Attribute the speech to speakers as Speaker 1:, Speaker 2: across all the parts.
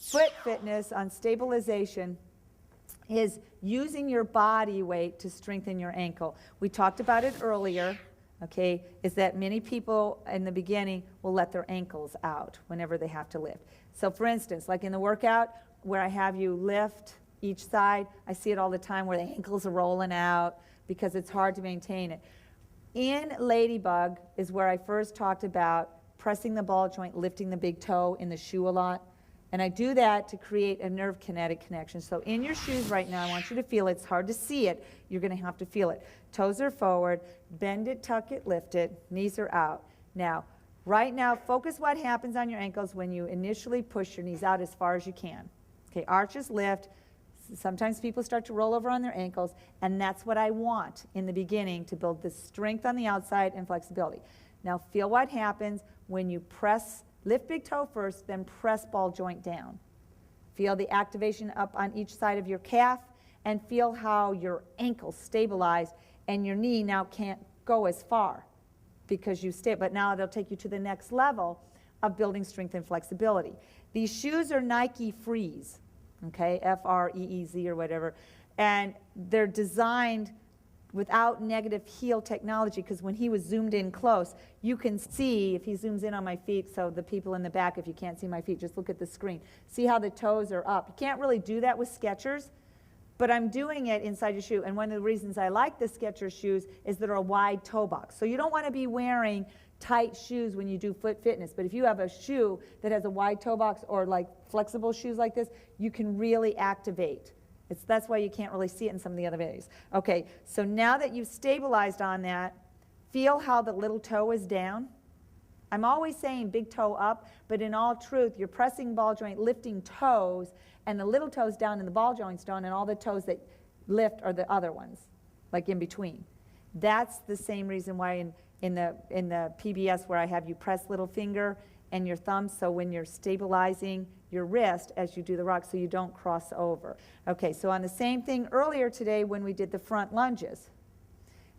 Speaker 1: foot fitness on stabilization is using your body weight to strengthen your ankle. We talked about it earlier, okay, is that many people in the beginning will let their ankles out whenever they have to lift. So for instance, like in the workout where I have you lift each side, I see it all the time where the ankles are rolling out because it's hard to maintain it. In Ladybug is where I first talked about pressing the ball joint, lifting the big toe in the shoe a lot. And I do that to create a nerve kinetic connection. So in your shoes right now, I want you to feel it. It's hard to see it. You're going to have to feel it. Toes are forward. Bend it, tuck it, lift it. Knees are out. Now, right now, focus what happens on your ankles when you initially push your knees out as far as you can. Okay, arches lift. Sometimes people start to roll over on their ankles, and that's what I want in the beginning to build the strength on the outside and flexibility. Now, feel what happens when you press. Lift big toe first, then press ball joint down. Feel the activation up on each side of your calf, and feel how your ankle stabilized and your knee now can't go as far because you stay, but now they'll take you to the next level of building strength and flexibility. These shoes are Nike Freeze, okay, F-R-E-E-Z or whatever, and they're designed without negative heel technology, because when he was zoomed in close, you can see, if he zooms in on my feet, so the people in the back, if you can't see my feet, just look at the screen. See how the toes are up. You can't really do that with Skechers, but I'm doing it inside your shoe. And one of the reasons I like the Skechers shoes is they're a wide toe box. So you don't want to be wearing tight shoes when you do foot fitness, but if you have a shoe that has a wide toe box or like flexible shoes like this, you can really activate. That's why you can't really see it in some of the other videos. Okay, so now that you've stabilized on that, feel how the little toe is down. I'm always saying big toe up, but in all truth, you're pressing ball joint, lifting toes, and the little toes down and the ball joints down, and all the toes that lift are the other ones, like in between. That's the same reason why in the PBS where I have you press little finger and your thumb, so when you're stabilizing your wrist as you do the rock so you don't cross over. Okay, so on the same thing earlier today when we did the front lunges,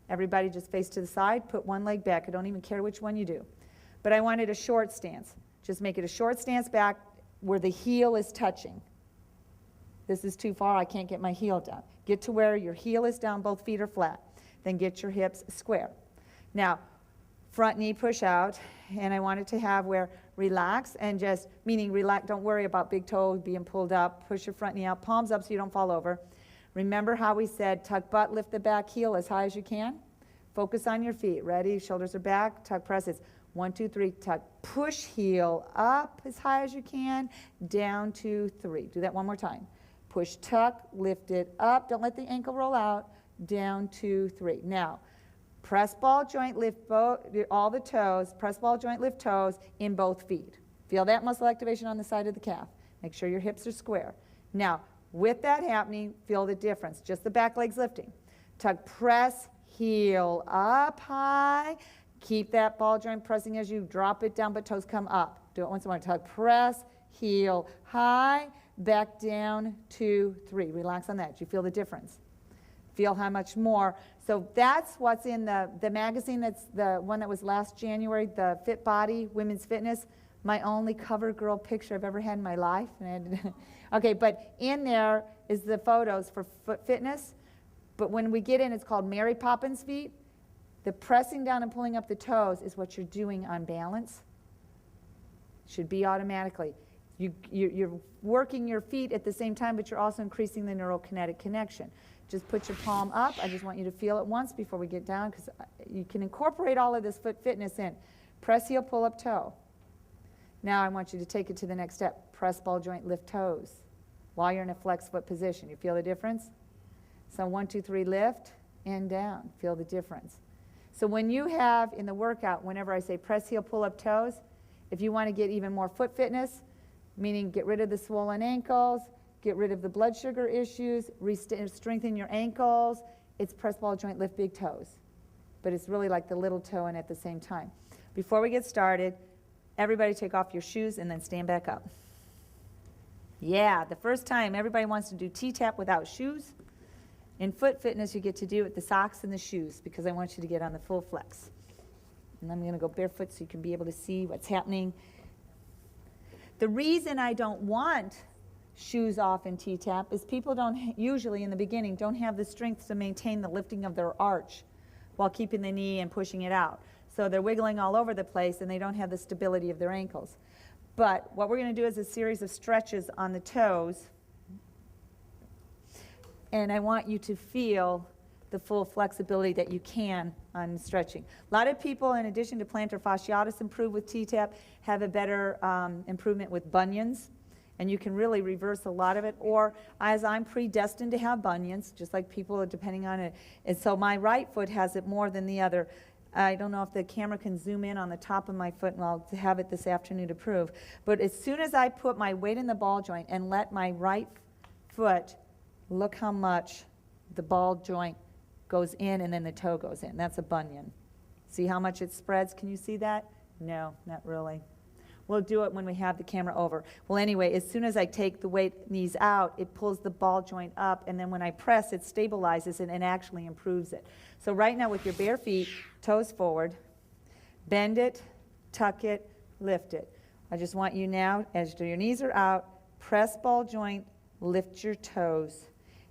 Speaker 1: everybody just face to the side, put one leg back. I don't even care which one you do. But I wanted a short stance. Just make it a short stance back where the heel is touching. This is too far, I can't get my heel down. Get to where your heel is down, both feet are flat. Then get your hips square. Now, front knee push out, and I want it to have where relax and just, meaning relax, don't worry about big toe being pulled up, push your front knee out, palms up so you don't fall over. Remember how we said tuck butt, lift the back heel as high as you can? Focus on your feet, ready, shoulders are back, tuck presses. 1, 2, 3, tuck, push heel up as high as you can, down 2, 3. Do that one more time. Push, tuck, lift it up, don't let the ankle roll out, down 2, 3. Now, press ball joint, lift all the toes, press ball joint, lift toes in both feet. Feel that muscle activation on the side of the calf. Make sure your hips are square. Now, with that happening, feel the difference. Just the back legs lifting. Tuck, press, heel up high. Keep that ball joint pressing as you drop it down, but toes come up. Do it once more. Tuck, press, heel high, back down, 2, 3. Relax on that. Do you feel the difference? Feel how much more. So that's what's in the magazine. That's the one that was last January, the Fit Body, Women's Fitness. My only cover girl picture I've ever had in my life. Okay, but in there is the photos for foot fitness. But when we get in, it's called Mary Poppins feet. The pressing down and pulling up the toes is what you're doing on balance. Should be automatically. You're working your feet at the same time, but you're also increasing the neurokinetic connection. Just put your palm up. I just want you to feel it once before we get down, because you can incorporate all of this foot fitness in. Press heel, pull up toe. Now I want you to take it to the next step. Press ball joint, lift toes while you're in a flex foot position. You feel the difference? So 1, 2, 3, lift and down. Feel the difference. So when you have in the workout, whenever I say press heel, pull up toes, if you want to get even more foot fitness, meaning get rid of the swollen ankles, get rid of the blood sugar issues, strengthen your ankles, it's press ball joint, lift big toes. But it's really like the little toe in at the same time. Before we get started, everybody take off your shoes and then stand back up. Yeah, the first time everybody wants to do T-Tapp without shoes. In foot fitness, you get to do it the socks and the shoes, because I want you to get on the full flex. And I'm going to go barefoot so you can be able to see what's happening. The reason I don't want shoes off in T-Tapp is people don't usually in the beginning don't have the strength to maintain the lifting of their arch while keeping the knee and pushing it out. So they're wiggling all over the place and they don't have the stability of their ankles. But what we're going to do is a series of stretches on the toes. And I want you to feel the full flexibility that you can on stretching. A lot of people, in addition to plantar fasciitis improve with T-Tapp, have a better improvement with bunions. And you can really reverse a lot of it. Or as I'm predestined to have bunions, just like people are depending on it. And so my right foot has it more than the other. I don't know if the camera can zoom in on the top of my foot, and I'll have it this afternoon to prove. But as soon as I put my weight in the ball joint and let my right foot, look how much the ball joint goes in and then the toe goes in. That's a bunion. See how much it spreads? Can you see that? No, not really. We'll do it when we have the camera over. Well, anyway, as soon as I take the weight knees out, it pulls the ball joint up, and then when I press, it stabilizes it and actually improves it. So right now with your bare feet, toes forward, bend it, tuck it, lift it. I just want you now, as your knees are out, press ball joint, lift your toes.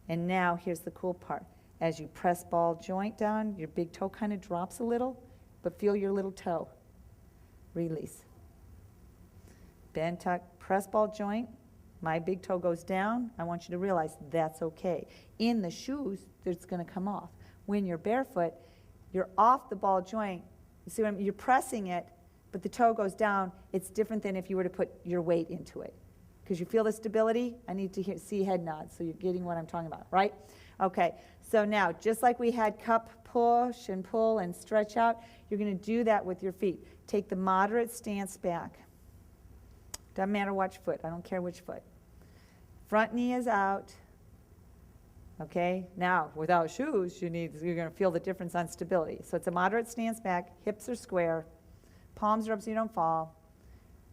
Speaker 1: And now here's the cool part. As you press ball joint down, your big toe kind of drops a little, but feel your little toe. Release. Bend, tuck, press ball joint. My big toe goes down. I want you to realize that's okay. In the shoes, it's going to come off. When you're barefoot, you're off the ball joint. You see what I mean? You're pressing it, but the toe goes down. It's different than if you were to put your weight into it. Because you feel the stability, I need to see head nods, so you're getting what I'm talking about, right? Okay, so now, just like we had cup push and pull and stretch out, you're going to do that with your feet. Take the moderate stance back. Doesn't matter which foot. I don't care which foot. Front knee is out. Okay? Now, without shoes, you're going to feel the difference on stability. So it's a moderate stance back. Hips are square. Palms are up so you don't fall.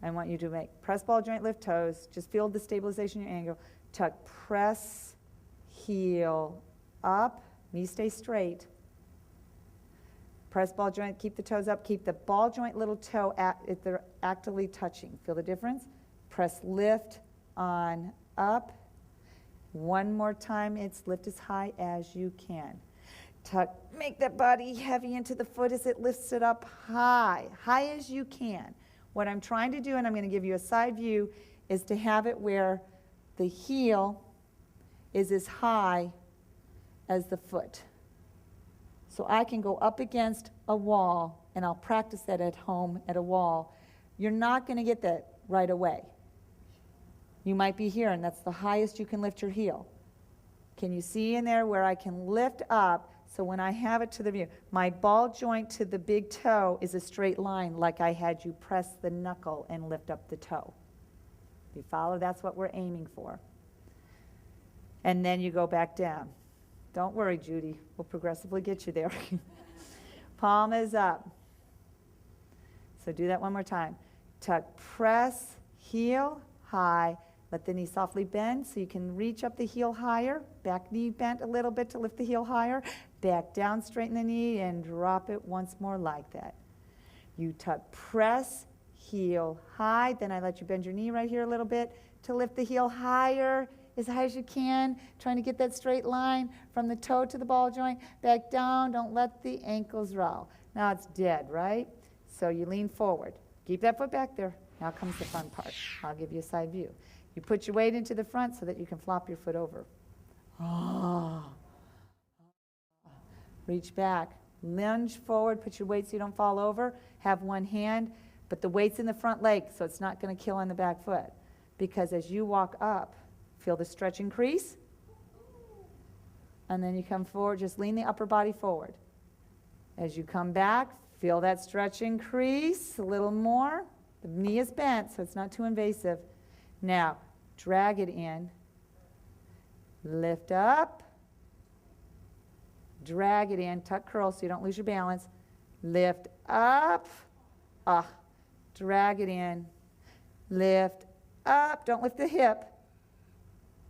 Speaker 1: I want you to make press ball joint, lift toes. Just feel the stabilization in your ankle. Tuck, press, heel up. Knee stay straight. Press ball joint, keep the toes up. Keep the ball joint, little toe, if they're actively touching. Feel the difference? Press, lift, on, up. One more time, it's lift as high as you can. Tuck, make that body heavy into the foot as it lifts it up high as you can. What I'm trying to do, and I'm going to give you a side view, is to have it where the heel is as high as the foot. So I can go up against a wall, and I'll practice that at home at a wall. You're not going to get that right away. You might be here, and that's the highest you can lift your heel. Can you see in there where I can lift up? So when I have it to the view, my ball joint to the big toe is a straight line, like I had you press the knuckle and lift up the toe. You follow? That's what we're aiming for. And then you go back down. Don't worry, Judy. We'll progressively get you there. Palm is up. So do that one more time. Tuck, press, heel, high. Let the knee softly bend so you can reach up the heel higher. Back knee bent a little bit to lift the heel higher. Back down, straighten the knee, and drop it once more like that. You tuck, press, heel, high. Then I let you bend your knee right here a little bit to lift the heel higher, as high as you can, trying to get that straight line from the toe to the ball joint. Back down, don't let the ankles roll. Now it's dead, right? So you lean forward. Keep that foot back there. Now comes the fun part. I'll give you a side view. You put your weight into the front so that you can flop your foot over. Reach back. Lunge forward. Put your weight so you don't fall over. Have one hand, but the weight's in the front leg, so it's not going to kill on the back foot. Because as you walk up, feel the stretch increase. And then you come forward. Just lean the upper body forward. As you come back, feel that stretch increase a little more. The knee is bent, so it's not too invasive. Now, drag it in. Lift up. Drag it in. Tuck, curl so you don't lose your balance. Lift up. Drag it in. Lift up. Don't lift the hip.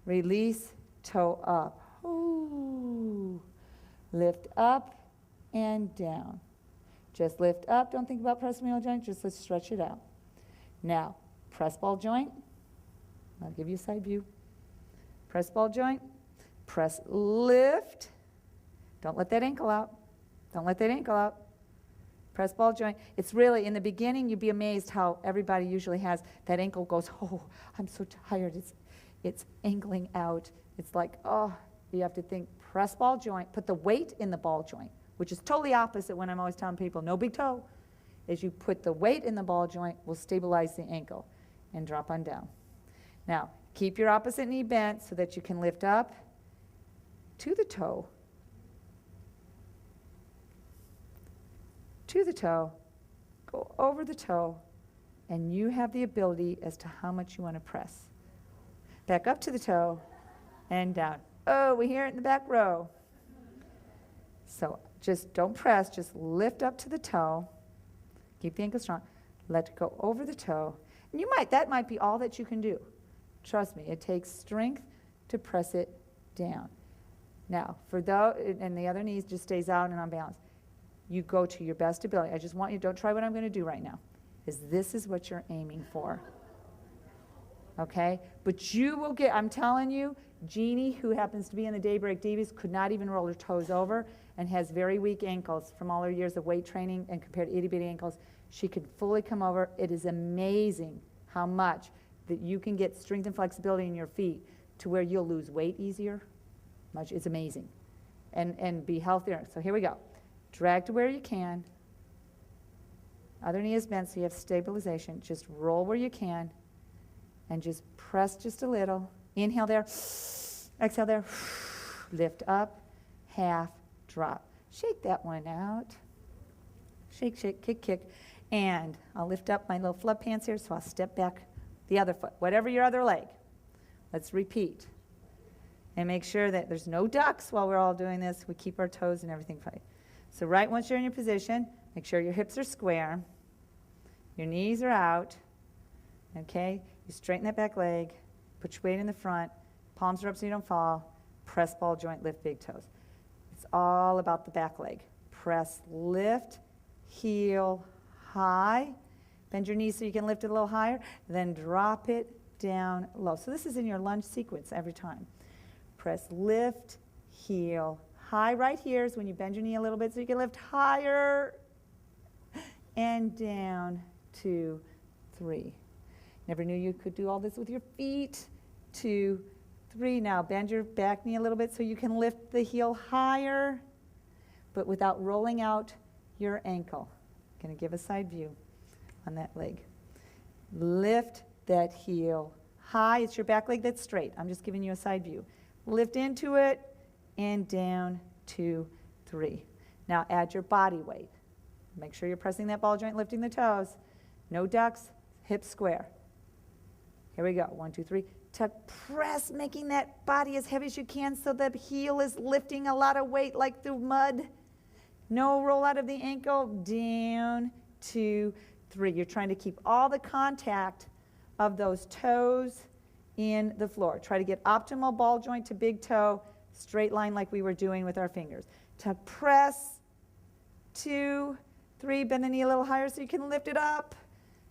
Speaker 1: Release, toe up. Ooh. Lift up and down. Just lift up. Don't think about press medial joint. Just let's stretch it out. Now, press ball joint. I'll give you a side view. Press ball joint, press, lift. Don't let that ankle out. Don't let that ankle out. Press ball joint. It's really, in the beginning, you'd be amazed how everybody usually has, that ankle goes, oh, I'm so tired. It's angling out. It's like, oh, you have to think, press ball joint, put the weight in the ball joint, which is totally opposite when I'm always telling people, no big toe. As you put the weight in the ball joint, will stabilize the ankle and drop on down. Now, keep your opposite knee bent so that you can lift up to the toe, go over the toe, and you have the ability as to how much you want to press. Back up to the toe and down. Oh, we hear it in the back row. So just don't press, just lift up to the toe. Keep the ankle strong. Let it go over the toe. And that might be all that you can do. Trust me, it takes strength to press it down. Now, for those, and the other knee just stays out and on balance. You go to your best ability. I just want you, don't try what I'm going to do right now, because this is what you're aiming for. Okay? But you will get, I'm telling you, Jeannie, who happens to be in the Daybreak Divas, could not even roll her toes over and has very weak ankles from all her years of weight training, and compared to itty-bitty ankles, she could fully come over. It is amazing how much that you can get strength and flexibility in your feet to where you'll lose weight easier. It's amazing. And be healthier. So here we go. Drag to where you can. Other knee is bent so you have stabilization. Just roll where you can and just press just a little. Inhale there. Exhale there. Lift up. Half. Drop. Shake that one out. Shake, shake, kick, kick. And I'll lift up my little flood pants here, so I'll step back the other foot, whatever your other leg. Let's repeat. And make sure that there's no ducks while we're all doing this. We keep our toes and everything tight. So right once you're in your position, make sure your hips are square. Your knees are out. Okay? You straighten that back leg. Put your weight in the front. Palms are up so you don't fall. Press ball joint, lift big toes. It's all about the back leg. Press, lift, heel, high. Bend your knees so you can lift it a little higher. Then drop it down low. So this is in your lunge sequence every time. Press, lift, heel, high. Right here is when you bend your knee a little bit so you can lift higher. And down, 2, 3. Never knew you could do all this with your feet. 2, 3. Now bend your back knee a little bit so you can lift the heel higher, but without rolling out your ankle. Going to give a side view on that leg. Lift that heel high. It's your back leg that's straight. I'm just giving you a side view. Lift into it and down, 2, 3. Now add your body weight. Make sure you're pressing that ball joint, lifting the toes. No ducks, hips square. Here we go. 1, 2, 3. Tuck, press, making that body as heavy as you can so the heel is lifting a lot of weight like through mud. No roll out of the ankle. Down, 2, 3. You're trying to keep all the contact of those toes in the floor. Try to get optimal ball joint to big toe, straight line like we were doing with our fingers. Tuck, press, 2, 3. Bend the knee a little higher so you can lift it up.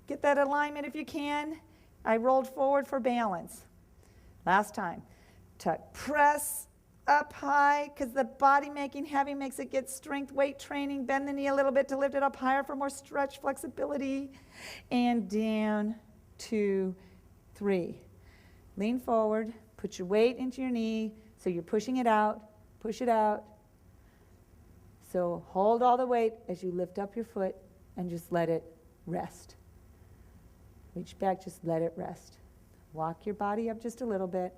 Speaker 1: Get that alignment if you can. I rolled forward for balance. Last time. Tuck, press up high because the body making heavy makes it get strength, weight training. Bend the knee a little bit to lift it up higher for more stretch, flexibility. And down, 2, 3. Lean forward. Put your weight into your knee so you're pushing it out. Push it out. So hold all the weight as you lift up your foot and just let it rest. Reach back, just let it rest. Walk your body up just a little bit.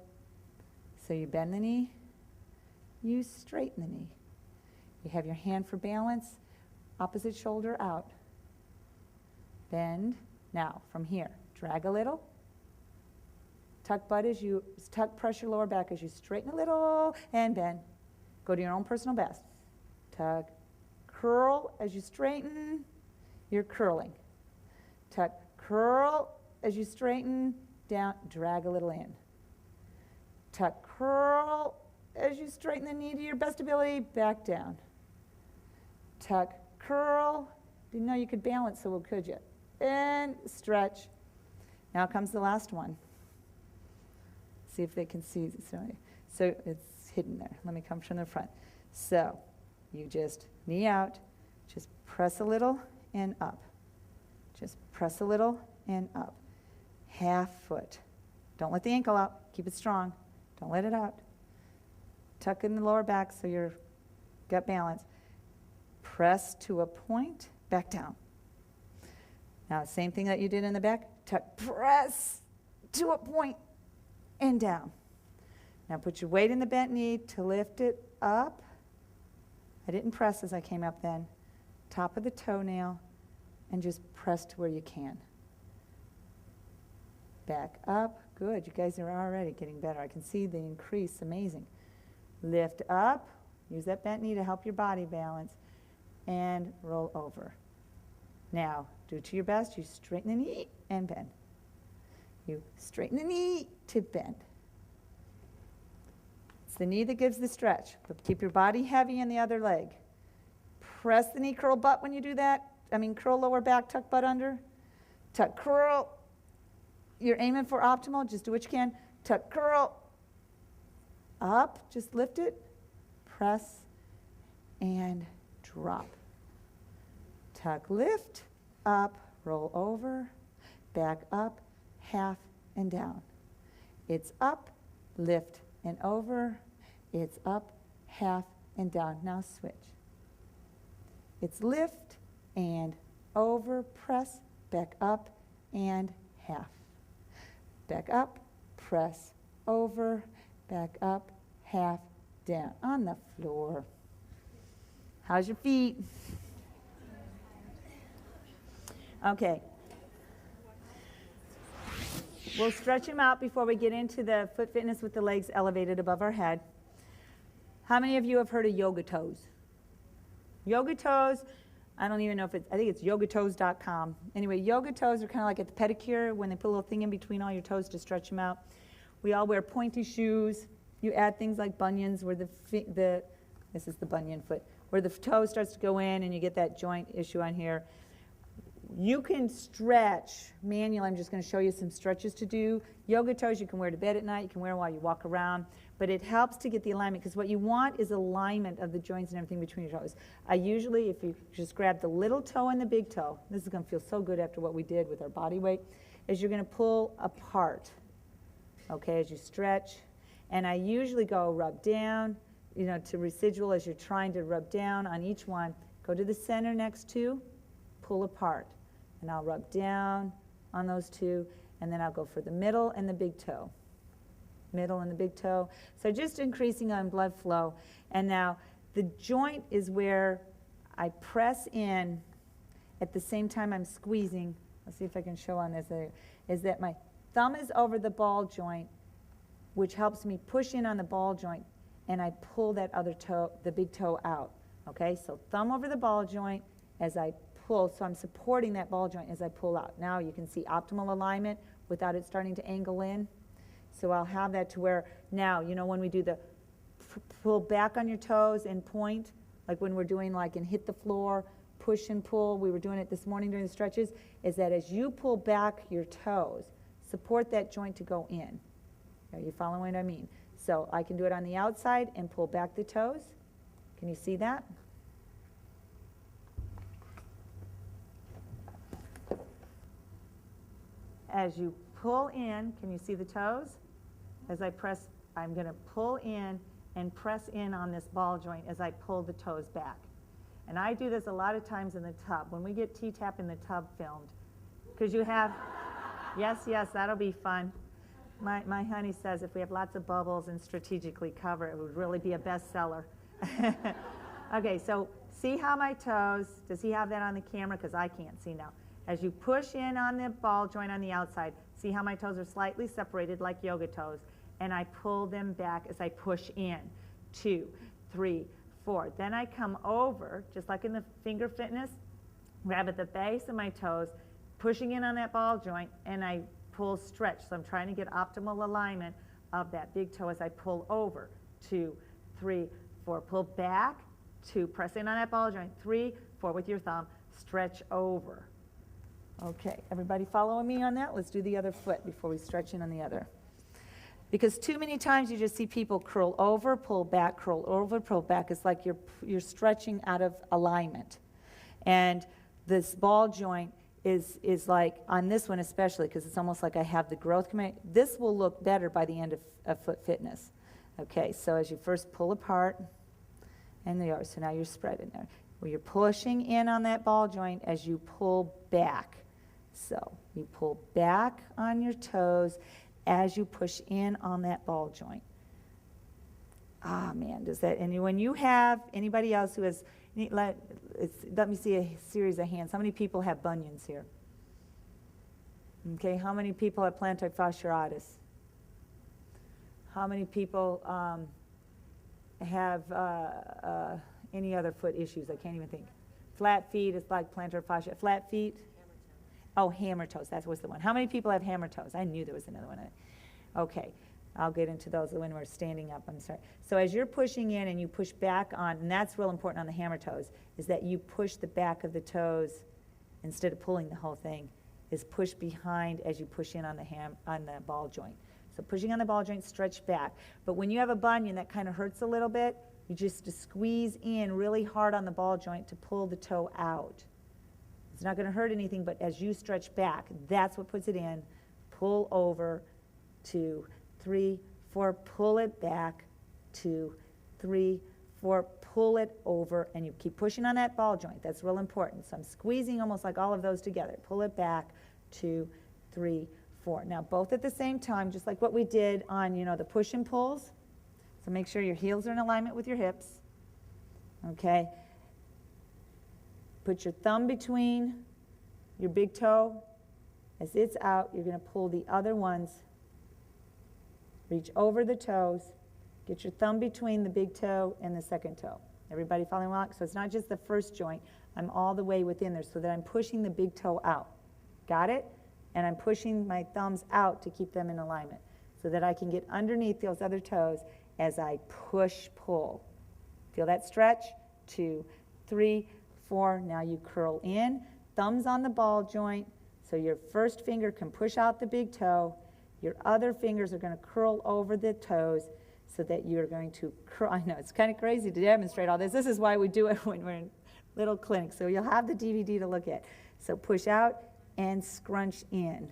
Speaker 1: So you bend the knee, you straighten the knee. You have your hand for balance, opposite shoulder out. Bend. Now, from here, drag a little. Tuck butt as you, press your lower back as you straighten a little and bend. Go to your own personal best. Tuck, curl as you straighten, you're curling. Tuck, curl as you straighten, down, drag a little in. Tuck, curl as you straighten the knee to your best ability, back down. Tuck, curl. Didn't know you could balance, so could you? And stretch. Now comes the last one. see if they can see. So it's hidden there. Let me come from the front. So you just knee out, just press a little and up. Just press a little and up. Half foot. Don't let the ankle out. Keep it strong. Don't let it out. Tuck in the lower back so you've got balance. Press to a point, back down. Now, same thing that you did in the back. Tuck, press to a point and down. Now, put your weight in the bent knee to lift it up. I didn't press as I came up then. Top of the toenail, and just press to where you can. Back up. Good. You guys are already getting better. I can see the increase. Amazing. Lift up. Use that bent knee to help your body balance. And roll over. Now, do to your best. You straighten the knee and bend. You straighten the knee to bend. It's the knee that gives the stretch. But keep your body heavy in the other leg. Press the knee, curl butt when you do that. Curl lower back, tuck butt under. Tuck, curl. You're aiming for optimal. Just do what you can. Tuck, curl. Up. Just lift it. Press and drop. Tuck, lift, up, roll over, back up, half and down. It's up, lift and over. It's up, half and down. Now switch. It's lift and over, press, back up and half. Back up, press, over, back up, half, down. On the floor. How's your feet? Okay. We'll stretch them out before we get into the foot fitness with the legs elevated above our head. How many of you have heard of yoga toes? Yoga toes, I don't even know if it's, I think it's yogatoes.com. Anyway, yoga toes are kind of like at the pedicure when they put a little thing in between all your toes to stretch them out. We all wear pointy shoes. You add things like bunions where this is the bunion foot, where the toe starts to go in and you get that joint issue on here. You can stretch manually. I'm just going to show you some stretches to do. Yoga toes you can wear to bed at night. You can wear while you walk around. But it helps to get the alignment because what you want is alignment of the joints and everything between your toes. I usually, if you just grab the little toe and the big toe, this is going to feel so good after what we did with our body weight, is you're going to pull apart, okay, as you stretch. And I usually go rub down, to residual as you're trying to rub down on each one. Go to the center next to, pull apart. And I'll rub down on those two, and then I'll go for the middle and the big toe. Middle and the big toe. So just increasing on blood flow. And now the joint is where I press in at the same time I'm squeezing. Let's see if I can show on this. Is that my thumb is over the ball joint, which helps me push in on the ball joint, and I pull that other toe, the big toe out. Okay, so thumb over the ball joint as I pull, so I'm supporting that ball joint as I pull out. Now you can see optimal alignment without it starting to angle in. So I'll have that to where now, when we do the pull back on your toes and point, like when we're doing and hit the floor, push and pull, we were doing it this morning during the stretches, is that as you pull back your toes, support that joint to go in. Are you following what I mean? So I can do it on the outside and pull back the toes. Can you see that? As you pull in, can you see the toes? As I press, I'm going to pull in and press in on this ball joint as I pull the toes back. And I do this a lot of times in the tub. When we get T-Tapp in the tub filmed, because you have, yes, that'll be fun. My honey says if we have lots of bubbles and strategically cover, it would really be a bestseller. Okay, so see how my toes, does he have that on the camera? Because I can't see now. As you push in on the ball joint on the outside, see how my toes are slightly separated like yoga toes, and I pull them back as I push in. 2, 3, 4. Then I come over, just like in the finger fitness, grab at the base of my toes, pushing in on that ball joint, and I pull stretch. So I'm trying to get optimal alignment of that big toe as I pull over. 2, 3, 4. Pull back. 2, press in on that ball joint. 3, 4 with your thumb, stretch over. Okay, everybody following me on that? Let's do the other foot before we stretch in on the other. Because too many times you just see people curl over, pull back, curl over, pull back. It's like you're stretching out of alignment. And this ball joint is like, on this one especially, because it's almost like I have the growth coming. This will look better by the end of foot fitness. Okay, so as you first pull apart, and there you are. So now you're spreading there. Well, you're pushing in on that ball joint as you pull back. So you pull back on your toes as you push in on that ball joint. Ah, man, does that, and when you have, anybody else who has, let me see a series of hands. How many people have bunions here? Okay, how many people have plantar fasciitis? How many people have any other foot issues? I can't even think. Flat feet is like plantar fascia. Flat feet? Oh, hammer toes. That was the one. How many people have hammer toes? I knew there was another one. Okay, I'll get into those when we're standing up. I'm sorry. So as you're pushing in and you push back on, and that's real important on the hammer toes, is that you push the back of the toes instead of pulling the whole thing. Is push behind as you push in on the ball joint. So pushing on the ball joint, stretch back. But when you have a bunion that kind of hurts a little bit, you just squeeze in really hard on the ball joint to pull the toe out. It's not going to hurt anything, but as you stretch back, that's what puts it in. Pull over, 2, 3, 4, pull it back, 2, 3, 4, pull it over, and you keep pushing on that ball joint. That's real important. So I'm squeezing almost like all of those together. Pull it back, 2, 3, 4. Now both at the same time, just like what we did on, the push and pulls. So make sure your heels are in alignment with your hips. Okay. Put your thumb between your big toe. As it's out, you're going to pull the other ones. Reach over the toes. Get your thumb between the big toe and the second toe. Everybody following along? So it's not just the first joint. I'm all the way within there so that I'm pushing the big toe out. Got it? And I'm pushing my thumbs out to keep them in alignment so that I can get underneath those other toes as I push, pull. Feel that stretch? 2, 3, 4. Now you curl in. Thumbs on the ball joint. So your first finger can push out the big toe. Your other fingers are going to curl over the toes so that you're going to curl. I know, it's kind of crazy to demonstrate all this. This is why we do it when we're in little clinics. So you'll have the DVD to look at. So push out and scrunch in.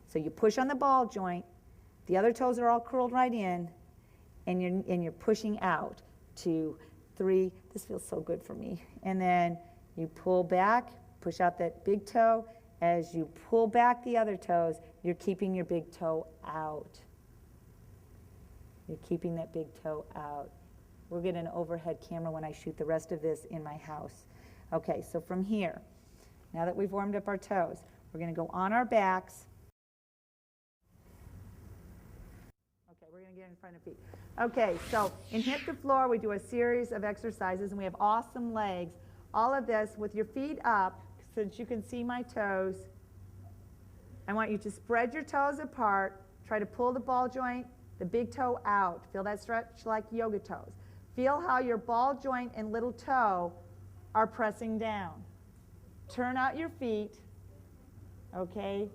Speaker 1: So you push on the ball joint. The other toes are all curled right in. And you're pushing out. 2, 3. This feels so good for me. And then you pull back, push out that big toe. As you pull back the other toes, you're keeping your big toe out. You're keeping that big toe out. We'll get an overhead camera when I shoot the rest of this in my house. Okay, so from here, now that we've warmed up our toes, we're going to go on our backs. Okay, we're going to get in front of feet. Okay, so in hip to floor, we do a series of exercises, and we have awesome legs. All of this with your feet up, so that you can see my toes. I want you to spread your toes apart. Try to pull the ball joint, the big toe out. Feel that stretch like yoga toes. Feel how your ball joint and little toe are pressing down. Turn out your feet, okay?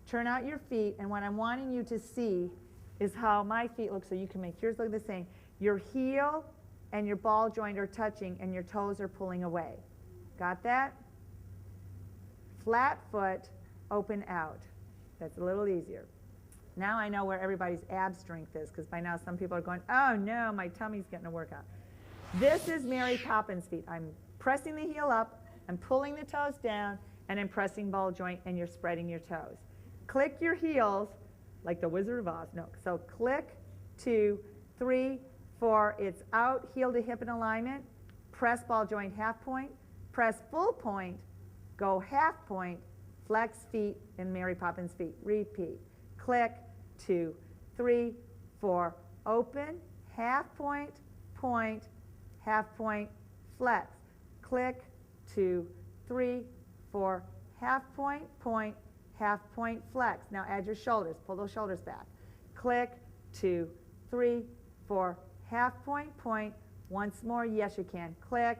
Speaker 1: Turn out your feet, and what I'm wanting you to see is how my feet look so you can make yours look the same. Your heel and your ball joint are touching and your toes are pulling away. Got that? Flat foot, open out. That's a little easier. Now I know where everybody's ab strength is, because by now some people are going, oh no, my tummy's getting a workout. This is Mary Poppins feet. I'm pressing the heel up, I'm pulling the toes down, and I'm pressing ball joint, and you're spreading your toes. Click your heels like the Wizard of Oz. No, so click, 2, 3, 4. It's out, heel to hip in alignment. Press ball joint half point. Press full point. Go half point, flex feet, and Mary Poppins feet. Repeat. Click, 2, 3, 4. Open, half point, point, half point, flex. Click, 2, 3, 4. Half point, point, half point, flex. Now add your shoulders. Pull those shoulders back. Click, 2, 3, 4. Half point, point. Once more, yes you can. Click,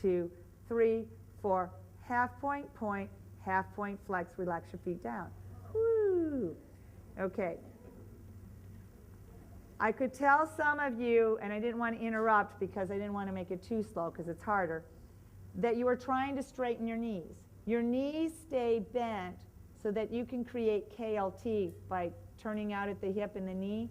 Speaker 1: 2, 3, 4. Half point, point, half point, flex, relax your feet down. Woo! Okay. I could tell some of you, and I didn't want to interrupt because I didn't want to make it too slow because it's harder, that you were trying to straighten your knees. Your knees stay bent so that you can create KLT by turning out at the hip and the knee.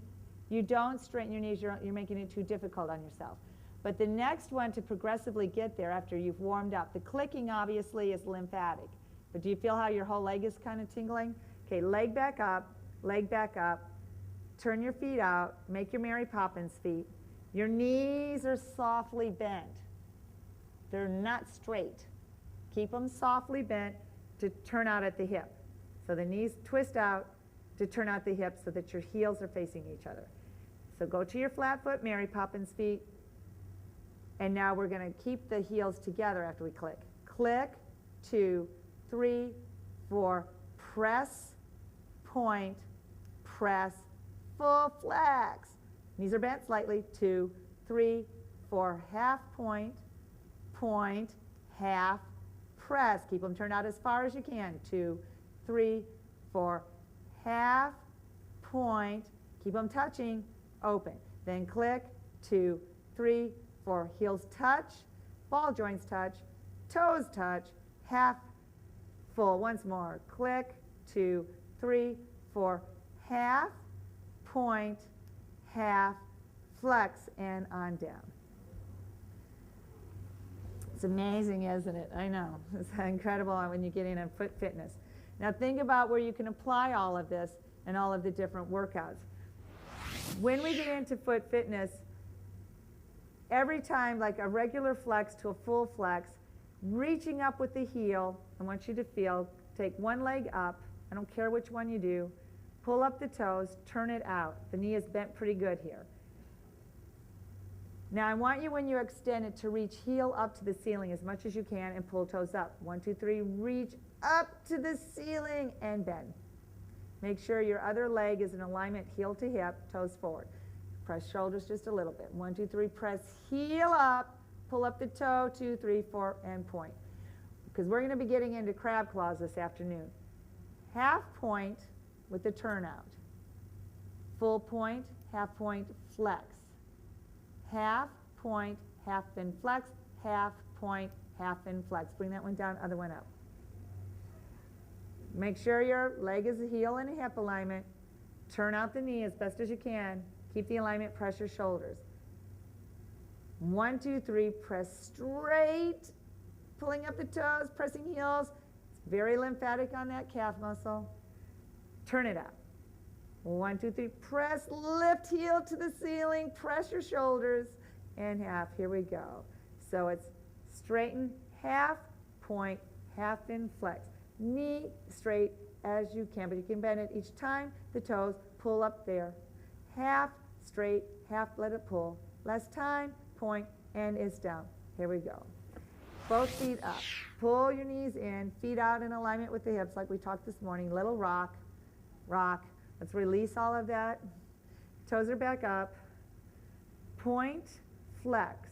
Speaker 1: You don't straighten your knees, you're making it too difficult on yourself. But the next one to progressively get there after you've warmed up, the clicking obviously is lymphatic. But do you feel how your whole leg is kind of tingling? Okay, leg back up, turn your feet out, make your Mary Poppins feet. Your knees are softly bent. They're not straight. Keep them softly bent to turn out at the hip. So the knees twist out to turn out the hips so that your heels are facing each other. So go to your flat foot Mary Poppins feet. And now we're going to keep the heels together after we click. Click, 2, 3, 4, press, point, press, full flex. Knees are bent slightly, 2, 3, 4, half point, point, half, press. Keep them turned out as far as you can, 2, 3, 4, half, point, keep them touching, open. Then click, 2, 3, 4, heels touch, ball joints touch, toes touch, half, full. Once more, click, 2, 3, 4, half, point, half, flex, and on down. It's amazing, isn't it? I know. It's incredible when you get in on foot fitness. Now think about where you can apply all of this and all of the different workouts. When we get into foot fitness, every time, like a regular flex to a full flex, reaching up with the heel, I want you to feel, take one leg up, I don't care which one you do, pull up the toes, turn it out. The knee is bent pretty good here. Now I want you, when you extend it, to reach heel up to the ceiling as much as you can and pull toes up. 1, 2, 3, reach up to the ceiling and bend. Make sure your other leg is in alignment, heel to hip, toes forward. Press shoulders just a little bit. 1, 2, 3, press heel up, pull up the toe, 2, 3, 4, and point. Because we're going to be getting into crab claws this afternoon. Half point with the turnout. Full point, half point, flex. Half point, half and flex, half point, half and flex. Bring that one down, other one up. Make sure your leg is a heel and a hip alignment. Turn out the knee as best as you can. Keep the alignment, press your shoulders. 1, 2, 3, press straight. Pulling up the toes, pressing heels. It's very lymphatic on that calf muscle. Turn it out. 1, 2, 3, press, lift heel to the ceiling, press your shoulders, and half. Here we go. So it's straighten, half, point, half in flex. Knee straight as you can, but you can bend it each time. The toes, pull up there. Half, straight, half, let it pull. Last time, point, and it's down. Here we go. Both feet up. Pull your knees in, feet out in alignment with the hips like we talked this morning. Little rock, rock. Let's release all of that. Toes are back up. Point, flex.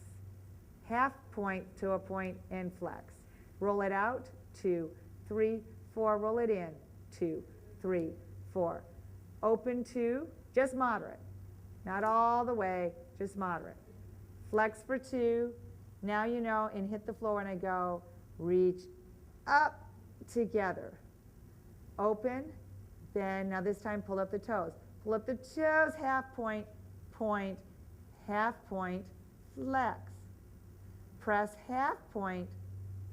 Speaker 1: Half point to a point and flex. Roll it out. 2, 3, 4. Roll it in. 2, 3, 4. Open 2. Just moderate. Not all the way, just moderate. Flex for 2. Now you know, and hit the floor when I go. Reach up together. Open. Then, now this time, pull up the toes. Pull up the toes, half point, point, half point, flex. Press half point,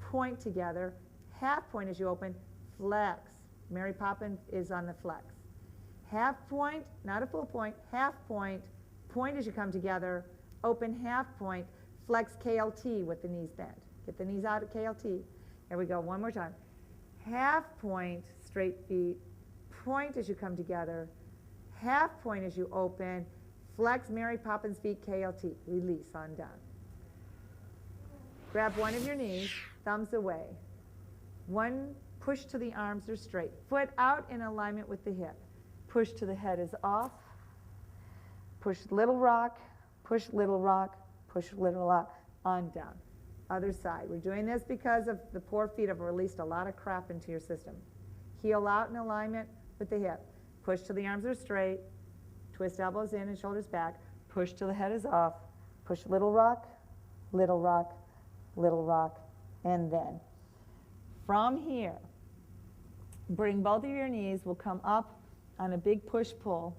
Speaker 1: point together, half point as you open, flex. Mary Poppins is on the flex. Half point, not a full point, half point, point as you come together, open half point, flex KLT with the knees bent. Get the knees out at KLT. Here we go, one more time. Half point, straight feet, point as you come together, half point as you open, flex Mary Poppins feet, KLT, release on down. Grab one of your knees, thumbs away. One, push to the arms are straight. Foot out in alignment with the hip. Push to the head is off. Push little rock, push little rock, push little rock, on down. Other side. We're doing this because of the poor feet have released a lot of crap into your system. Heel out in alignment with the hip. Push till the arms are straight. twist elbows in and shoulders back, push till the head is off, push little rock, little rock, little rock, and then from here, bring both of your knees, will come up on a big push-pull.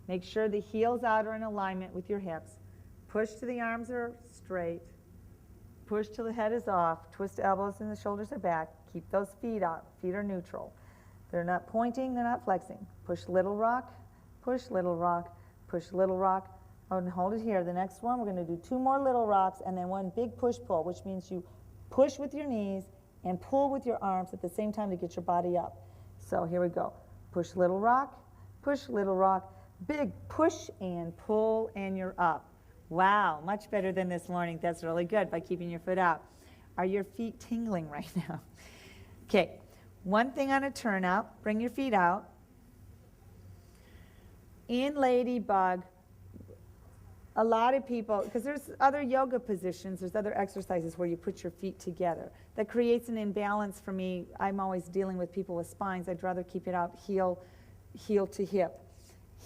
Speaker 1: Make sure the heels out are in alignment with your hips. Push till the arms are straight. Push till the head is off. Twist the elbows and the shoulders are back. Keep those feet up. Feet are neutral. They're not pointing, they're not flexing. Push little rock, push little rock, push little rock. Oh, and hold it here. The next one, we're going to do 2 more little rocks and then 1 big push-pull, which means you push with your knees and pull with your arms at the same time to get your body up. So here we go. Push little rock, big push and pull, and you're up. Wow, much better than this morning. That's really good by keeping your foot out. Are your feet tingling right now? Okay, one thing on a turnout, bring your feet out. In Ladybug, a lot of people, because there's other yoga positions, there's other exercises where you put your feet together. That creates an imbalance for me. I'm always dealing with people with spines. I'd rather keep it out heel to hip,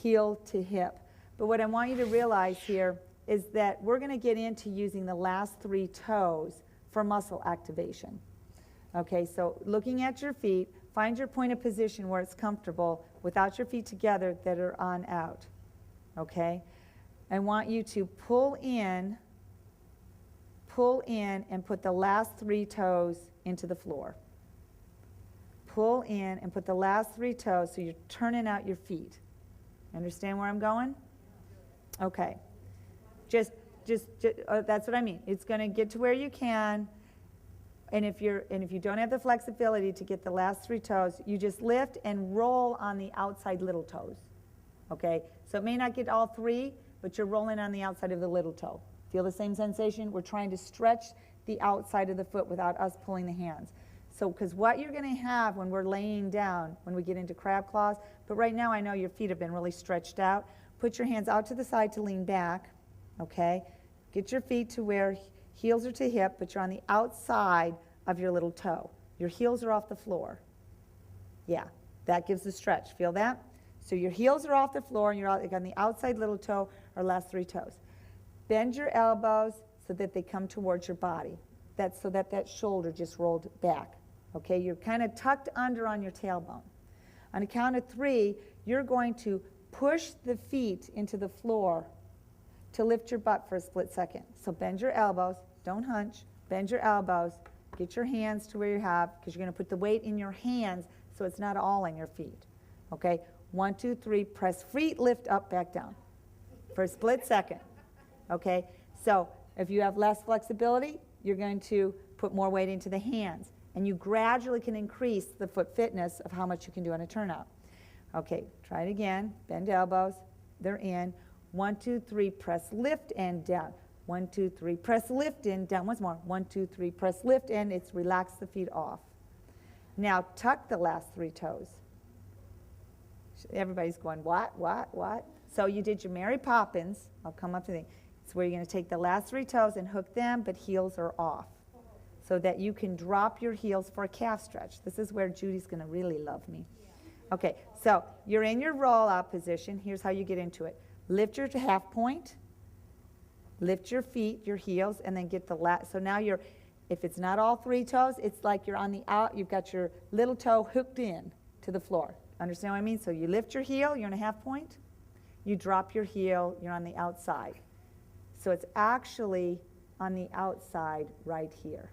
Speaker 1: heel to hip. But what I want you to realize here is that we're going to get into using the last 3 toes for muscle activation. Okay, so looking at your feet, find your point of position where it's comfortable without your feet together that are on out. Okay? I want you to pull in, and put the last 3 toes into the floor. Pull in and put the last 3 toes so you're turning out your feet. Understand where I'm going? Okay. Just that's what I mean. It's going to get to where you can, and if you don't have the flexibility to get the last 3 toes, you just lift and roll on the outside little toes. Okay? So it may not get all 3, but you're rolling on the outside of the little toe. Feel the same sensation? We're trying to stretch the outside of the foot without us pulling the hands. So, because what you're going to have when we're laying down, when we get into crab claws, but right now I know your feet have been really stretched out. Put your hands out to the side to lean back, okay? Get your feet to where heels are to hip, but you're on the outside of your little toe. Your heels are off the floor. Yeah, that gives the stretch. Feel that? So your heels are off the floor, and you're on the outside little toe or last 3 toes. Bend your elbows so that they come towards your body. That's so that that shoulder just rolled back. Okay, you're kind of tucked under on your tailbone. On a count of 3, you're going to push the feet into the floor to lift your butt for a split second. So bend your elbows, don't hunch, bend your elbows, get your hands to where you have, because you're going to put the weight in your hands so it's not all in your feet. Okay, 1, 2, 3, press feet, lift up, back down for a split second. Okay, so if you have less flexibility, you're going to put more weight into the hands, and you gradually can increase the foot fitness of how much you can do on a turnout. Okay, try it again. Bend elbows, they're in. 1, 2, 3, press, lift, and down. 1, 2, 3, press, lift, and down. Once more. 1, 2, 3, press, lift, and it's relax the feet off. Now tuck the last 3 toes. Everybody's going, what? So you did your Mary Poppins. I'll come up to the, it's where you're going to take the last 3 toes and hook them, but heels are off, so that you can drop your heels for a calf stretch. This is where Judy's going to really love me. Okay, so you're in your roll-out position. Here's how you get into it. Lift your half point, lift your feet, your heels, and then get the last. So now you're, if it's not all 3 toes, it's like you're on the out, you've got your little toe hooked in to the floor. Understand what I mean? So you lift your heel, you're in a half point. You drop your heel, you're on the outside. So it's actually on the outside right here.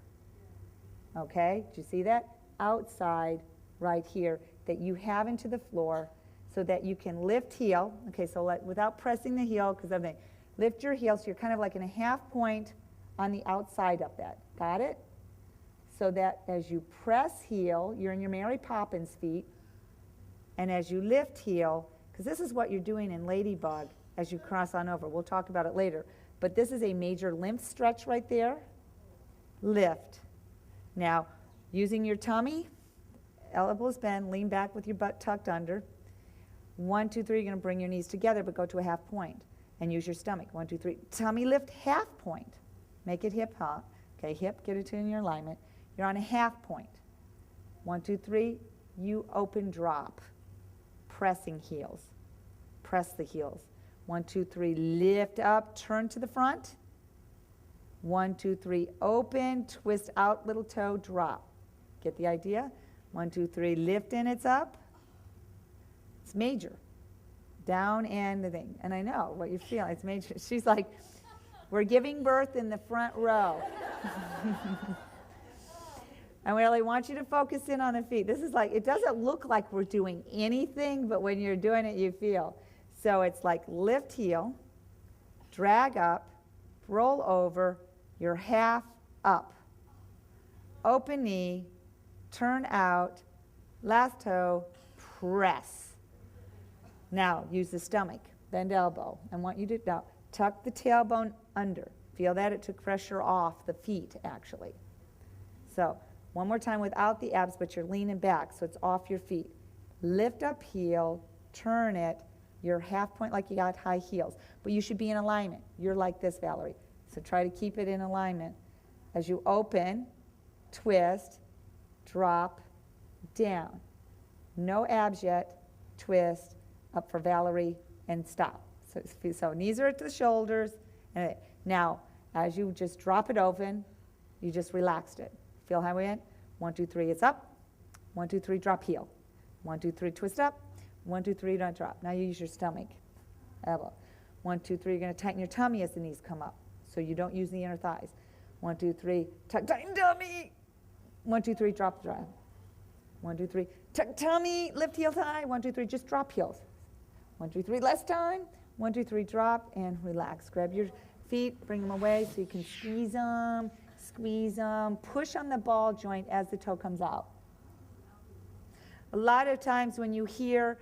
Speaker 1: Okay, do you see that? Outside right here that you have into the floor so that you can lift heel. Okay, so without pressing the heel, because of the, lift your heel so you're kind of like in a half point on the outside of that. Got it? So that as you press heel, you're in your Mary Poppins feet, and as you lift heel, because this is what you're doing in Ladybug as you cross on over. We'll talk about it later. But this is a major lymph stretch right there. Lift. Now, using your tummy, elbows bend, lean back with your butt tucked under. 1, 2, 3, you're going to bring your knees together, but go to a half point. And use your stomach. 1, 2, 3. Tummy lift, half point. Make it hip hop. Okay, hip, get it in your alignment. You're on a half point. 1, 2, 3, you open drop. Pressing heels. Press the heels. 1, 2, 3, lift up, turn to the front. 1, 2, 3, open, twist out, little toe, drop. Get the idea? 1, 2, 3, lift and it's up. It's major. Down and the thing. And I know what you feel. It's major. She's like, we're giving birth in the front row. And we really want you to focus in on the feet. This is like, it doesn't look like we're doing anything, but when you're doing it, you feel. So it's like lift heel, drag up, roll over, you're half up. Open knee, turn out, last toe, press. Now, use the stomach, bend elbow. I want you to now tuck the tailbone under. Feel that? It took pressure off the feet, actually. So, one more time without the abs, but you're leaning back, so it's off your feet. Lift up heel, turn it. You're half point like you got high heels, but you should be in alignment. You're like this, Valerie. So try to keep it in alignment. As you open, twist, drop, down. No abs yet, twist, up for Valerie, and stop. So knees are at the shoulders. And now, as you just drop it open, you just relaxed it. Feel how we went? 1, 2, 3, it's up. 1, 2, 3, drop heel. 1, 2, 3, twist up. 1, 2, 3, don't drop. Now you use your stomach, elbow. 1, 2, 3, you're going to tighten your tummy as the knees come up, so you don't use the inner thighs. 1, 2, 3, tighten tummy. 1, 2, 3, drop the drive. 1, 2, 3, tuck tummy, lift heels high. 1, 2, 3, just drop heels. 1, 2, 3, less time. 1, 2, 3, drop and relax. Grab your feet, bring them away so you can squeeze them. Squeeze them, push on the ball joint as the toe comes out. A lot of times when you hear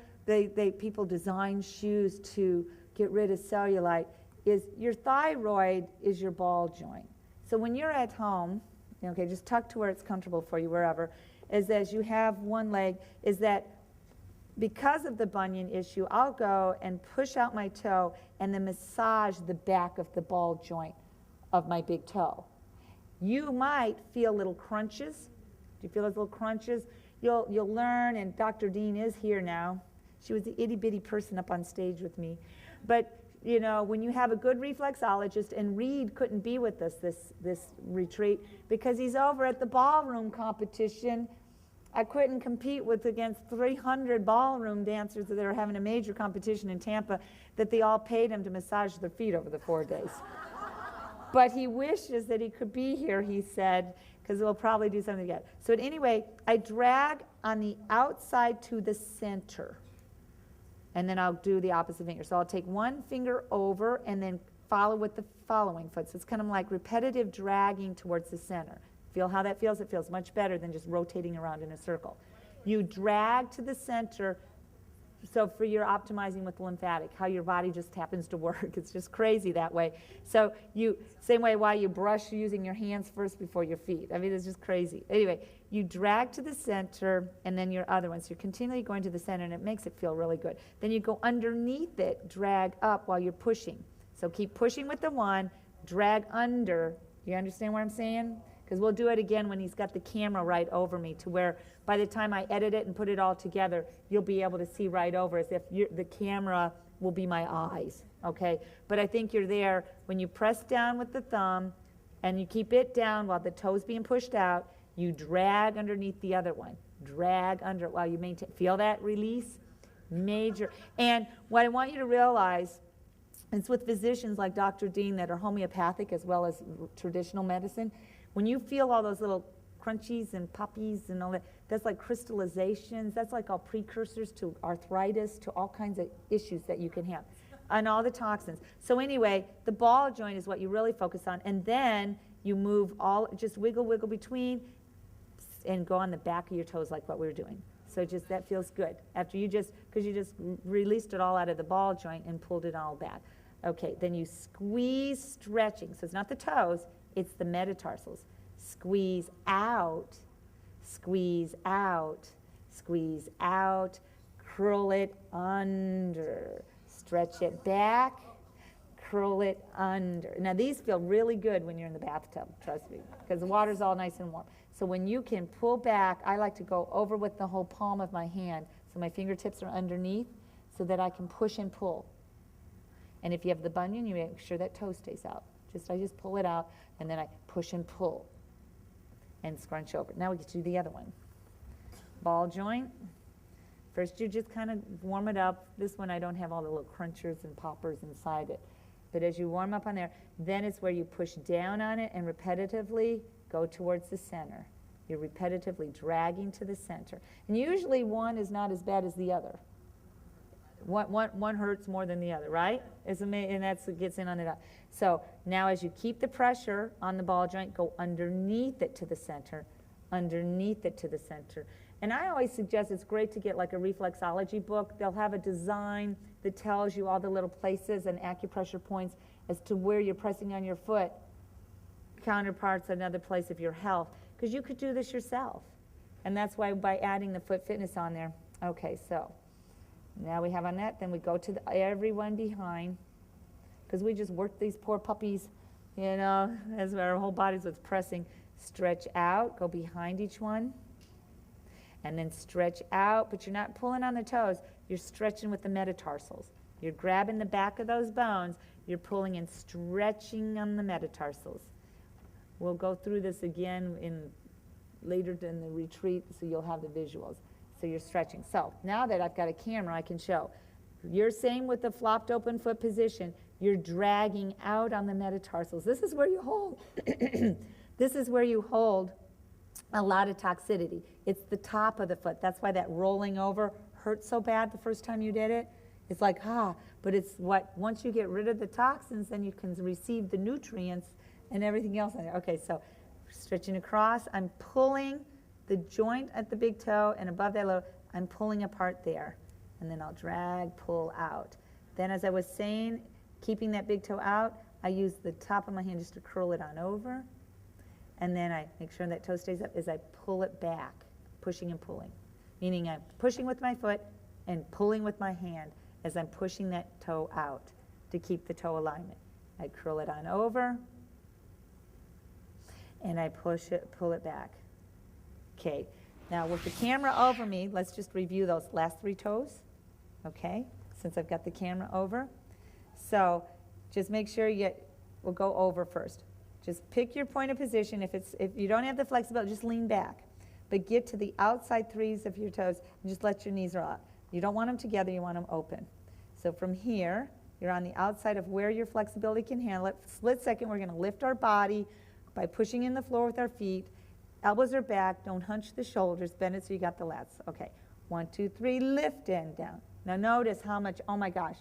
Speaker 1: people design shoes to get rid of cellulite, is your thyroid is your ball joint. So when you're at home, okay, just tuck to where it's comfortable for you, wherever, is as you have one leg, is that because of the bunion issue, I'll go and push out my toe and then massage the back of the ball joint of my big toe. You might feel little crunches. Do you feel those little crunches? You'll learn, and Dr. Dean is here now. She was the itty-bitty person up on stage with me. But, you know, when you have a good reflexologist, and Reed couldn't be with us this retreat because he's over at the ballroom competition. I couldn't compete against 300 ballroom dancers that are having a major competition in Tampa that they all paid him to massage their feet over the 4 days. But he wishes that he could be here, he said, because we'll probably do something together. So anyway, I drag on the outside to the center, and then I'll do the opposite finger. So I'll take one finger over and then follow with the following foot. So it's kind of like repetitive dragging towards the center. Feel how that feels? It feels much better than just rotating around in a circle. You drag to the center. So for your optimizing with lymphatic, how your body just happens to work. It's just crazy that way. So same way why you brush using your hands first before your feet. I mean, it's just crazy. Anyway, you drag to the center and then your other one. So you're continually going to the center and it makes it feel really good. Then you go underneath it, drag up while you're pushing. So keep pushing with the one, drag under. You understand what I'm saying? Because we'll do it again when he's got the camera right over me, to where by the time I edit it and put it all together, you'll be able to see right over, as if the camera will be my eyes, okay? But I think you're there when you press down with the thumb and you keep it down while the toe's being pushed out, you drag underneath the other one. Drag under it while you maintain. Feel that release? Major. And what I want you to realize, it's with physicians like Dr. Dean that are homeopathic as well as traditional medicine. When you feel all those little crunchies and puppies and all that, that's like crystallizations. That's like all precursors to arthritis, to all kinds of issues that you can have, and all the toxins. So anyway, the ball joint is what you really focus on, and then you move just wiggle between, and go on the back of your toes like what we were doing. So just that feels good after because you just released it all out of the ball joint and pulled it all back. Okay, then you squeeze, stretching. So it's not the toes, it's the metatarsals. Squeeze out, squeeze out, squeeze out, curl it under, stretch it back, curl it under. Now these feel really good when you're in the bathtub, trust me, because the water's all nice and warm. So when you can pull back, I like to go over with the whole palm of my hand, so my fingertips are underneath, so that I can push and pull. And if you have the bunion, you make sure that toe stays out. I just pull it out, and then I push and pull and scrunch over. Now we get to do the other one. Ball joint. First you just kind of warm it up. This one I don't have all the little crunchers and poppers inside it. But as you warm up on there, then it's where you push down on it and repetitively go towards the center. You're repetitively dragging to the center. And usually one is not as bad as the other. One hurts more than the other, right? And that's what gets in on it. So now as you keep the pressure on the ball joint, go underneath it to the center, underneath it to the center. And I always suggest it's great to get like a reflexology book. They'll have a design that tells you all the little places and acupressure points as to where you're pressing on your foot, counterparts another place of your health, because you could do this yourself. And that's why by adding the foot fitness on there. Okay, so now we have on that, then we go to everyone behind, because we just work these poor puppies, you know, as our whole body's what's pressing. Stretch out, go behind each one. And then stretch out, but you're not pulling on the toes. You're stretching with the metatarsals. You're grabbing the back of those bones. You're pulling and stretching on the metatarsals. We'll go through this again later in the retreat, so you'll have the visuals. So you're stretching. So now that I've got a camera, I can show. You're same with the flopped open foot position. You're dragging out on the metatarsals. This is where you hold. This is where you hold a lot of toxicity. It's the top of the foot. That's why that rolling over hurt so bad the first time you did it. It's like, but it's what, once you get rid of the toxins, then you can receive the nutrients and everything else in there. Okay, so stretching across, I'm pulling the joint at the big toe, and above that little, I'm pulling apart there. And then I'll drag, pull out. Then as I was saying, keeping that big toe out, I use the top of my hand just to curl it on over. And then I make sure that toe stays up as I pull it back, pushing and pulling. Meaning I'm pushing with my foot and pulling with my hand as I'm pushing that toe out to keep the toe alignment. I curl it on over, and I push it, pull it back. Okay, now with the camera over me, let's just review those last 3 toes, okay, since I've got the camera over. So just make sure we'll go over first. Just pick your point of position. If you don't have the flexibility, just lean back. But get to the outside 3s of your toes and just let your knees roll out. You don't want them together, you want them open. So from here, you're on the outside of where your flexibility can handle it. Split second, we're gonna lift our body by pushing in the floor with our feet. Elbows are back, don't hunch the shoulders, bend it so you got the lats. Okay, 1, 2, 3, lift and down. Now notice how much, oh my gosh,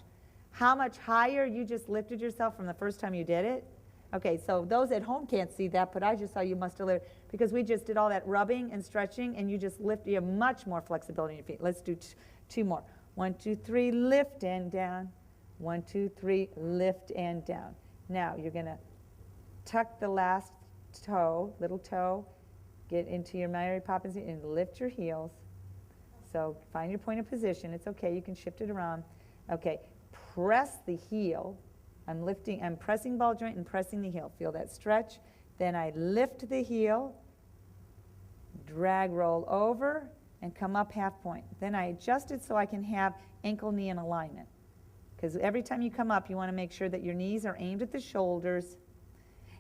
Speaker 1: how much higher you just lifted yourself from the first time you did it. Okay, so those at home can't see that, but I just saw you must have lived, because we just did all that rubbing and stretching, and you just lift, you have much more flexibility in your feet. Let's do 2 more. 1, 2, 3, lift and down. 1, 2, 3, lift and down. Now you're gonna tuck the last toe, little toe, get into your Mary Poppins and lift your heels. So find your point of position. It's okay, you can shift it around. Okay, press the heel. I'm pressing ball joint and pressing the heel. Feel that stretch. Then I lift the heel, drag, roll over, and come up half point. Then I adjust it so I can have ankle, knee in alignment. Because every time you come up, you want to make sure that your knees are aimed at the shoulders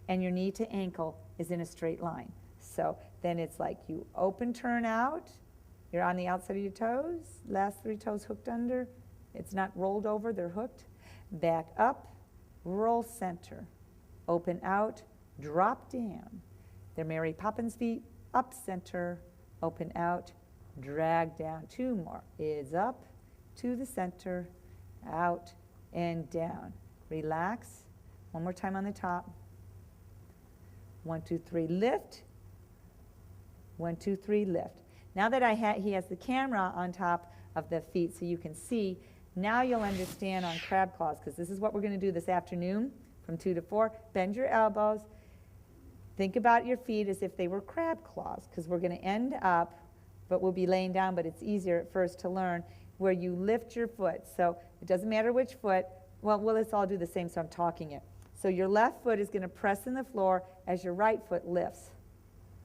Speaker 1: and your knee to ankle is in a straight line. So then it's like you open, turn out. You're on the outside of your toes. Last 3 toes hooked under. It's not rolled over, they're hooked. Back up. Roll center, open out, drop down. They're Mary Poppins feet, up center, open out, drag down. 2 more, is up to the center, out and down. Relax, 1 more time on the top. 1, 2, 3, lift. 1, 2, 3, lift. Now that he has the camera on top of the feet so you can see, now you'll understand on crab claws, because this is what we're going to do this afternoon from 2 to 4. Bend your elbows. Think about your feet as if they were crab claws, because we're going to end up, but we'll be laying down, but it's easier at first to learn, where you lift your foot. So it doesn't matter which foot. Well, let's all do the same, so I'm talking it. So your left foot is going to press in the floor as your right foot lifts,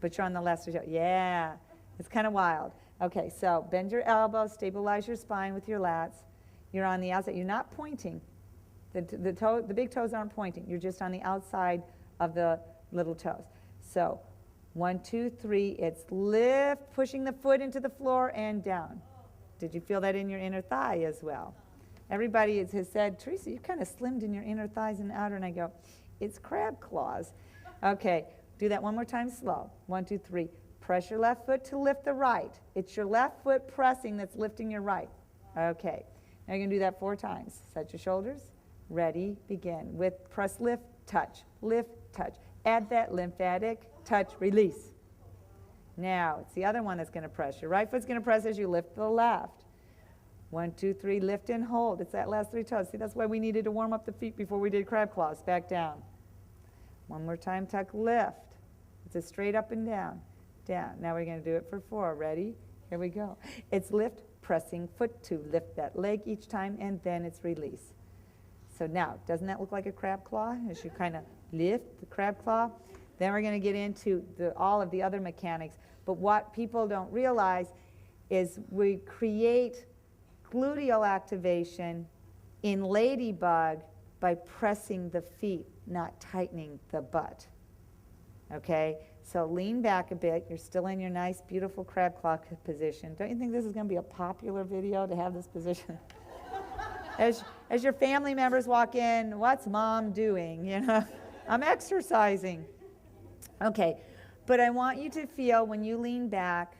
Speaker 1: but you're on the left side. Yeah, it's kind of wild. Okay, so bend your elbows, stabilize your spine with your lats. You're on the outside. You're not pointing. The big toes aren't pointing. You're just on the outside of the little toes. So 1, 2, 3, it's lift, pushing the foot into the floor and down. Did you feel that in your inner thigh as well? Everybody has said, Teresa, you kind of slimmed in your inner thighs and outer, and I go, it's crab claws. Okay, do that one more time slow. 1, 2, 3. Press your left foot to lift the right. It's your left foot pressing that's lifting your right. Okay, now you're going to do that 4 times. Set your shoulders. Ready, begin. With press, lift, touch, touch. Add that lymphatic, touch, release. Now, it's the other one that's going to press. Your right foot's going to press as you lift the left. 1, 2, 3, lift and hold. It's that last 3 toes. See, that's why we needed to warm up the feet before we did crab claws. Back down. One more time, tuck, lift. It's a straight up and down, down. Now we're going to do it for 4. Ready? Here we go. It's lift, pressing foot to lift that leg each time, and then it's release. So now, doesn't that look like a crab claw as you kind of lift the crab claw? Then we're going to get into all of the other mechanics. But what people don't realize is we create gluteal activation in ladybug by pressing the feet, not tightening the butt. Okay? So lean back a bit. You're still in your nice, beautiful crab claw position. Don't you think this is going to be a popular video to have this position? As your family members walk in, what's mom doing? You know, I'm exercising. Okay, but I want you to feel when you lean back.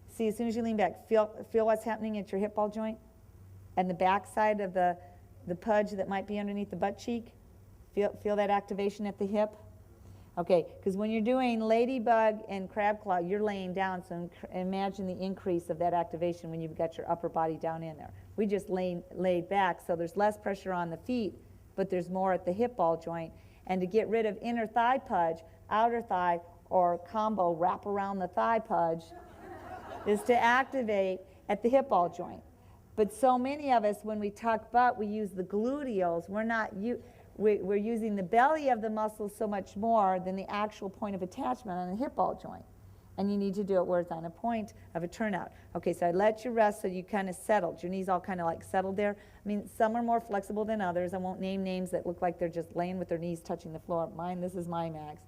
Speaker 1: See, as soon as you lean back, feel what's happening at your hip ball joint and the back side of the pudge that might be underneath the butt cheek. Feel that activation at the hip. Okay, because when you're doing ladybug and crab claw, you're laying down, so imagine the increase of that activation when you've got your upper body down in there. We just laid back, so there's less pressure on the feet, but there's more at the hip ball joint. And to get rid of inner thigh pudge, outer thigh, or combo wrap around the thigh pudge is to activate at the hip ball joint. But so many of us, when we tuck butt, we use the gluteals. We're using the belly of the muscles so much more than the actual point of attachment on the hip ball joint. And you need to do it where it's on a point of a turnout. Okay, so I let you rest so you kind of settled. Your knees all kind of like settled there. I mean, some are more flexible than others. I won't name names that look like they're just laying with their knees touching the floor. Mine, this is my max.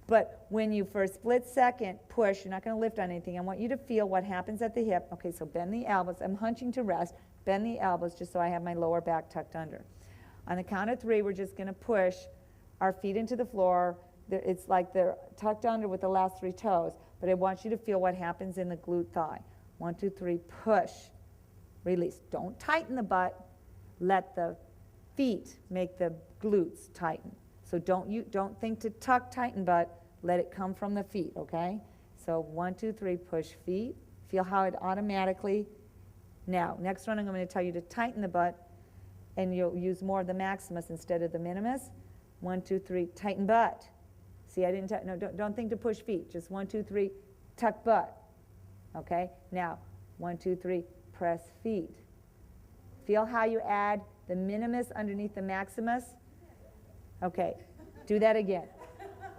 Speaker 1: But when you for a split second push, you're not going to lift on anything. I want you to feel what happens at the hip. Okay, so bend the elbows. I'm hunching to rest. Bend the elbows just so I have my lower back tucked under. On the count of 3, we're just going to push our feet into the floor. It's like they're tucked under with the last 3 toes, but I want you to feel what happens in the glute thigh. 1, 2, 3, push, release. Don't tighten the butt. Let the feet make the glutes tighten. So don't think to tuck, tighten butt. Let it come from the feet, okay? So 1, 2, 3, push feet. Feel how it automatically. Now, next one I'm going to tell you to tighten the butt, and you'll use more of the maximus instead of the minimus. 1, 2, 3, tighten butt. See, I didn't, no, don't think to push feet. Just 1, 2, 3, tuck butt. Okay? Now, 1, 2, 3, press feet. Feel how you add the minimus underneath the maximus? Okay, do that again.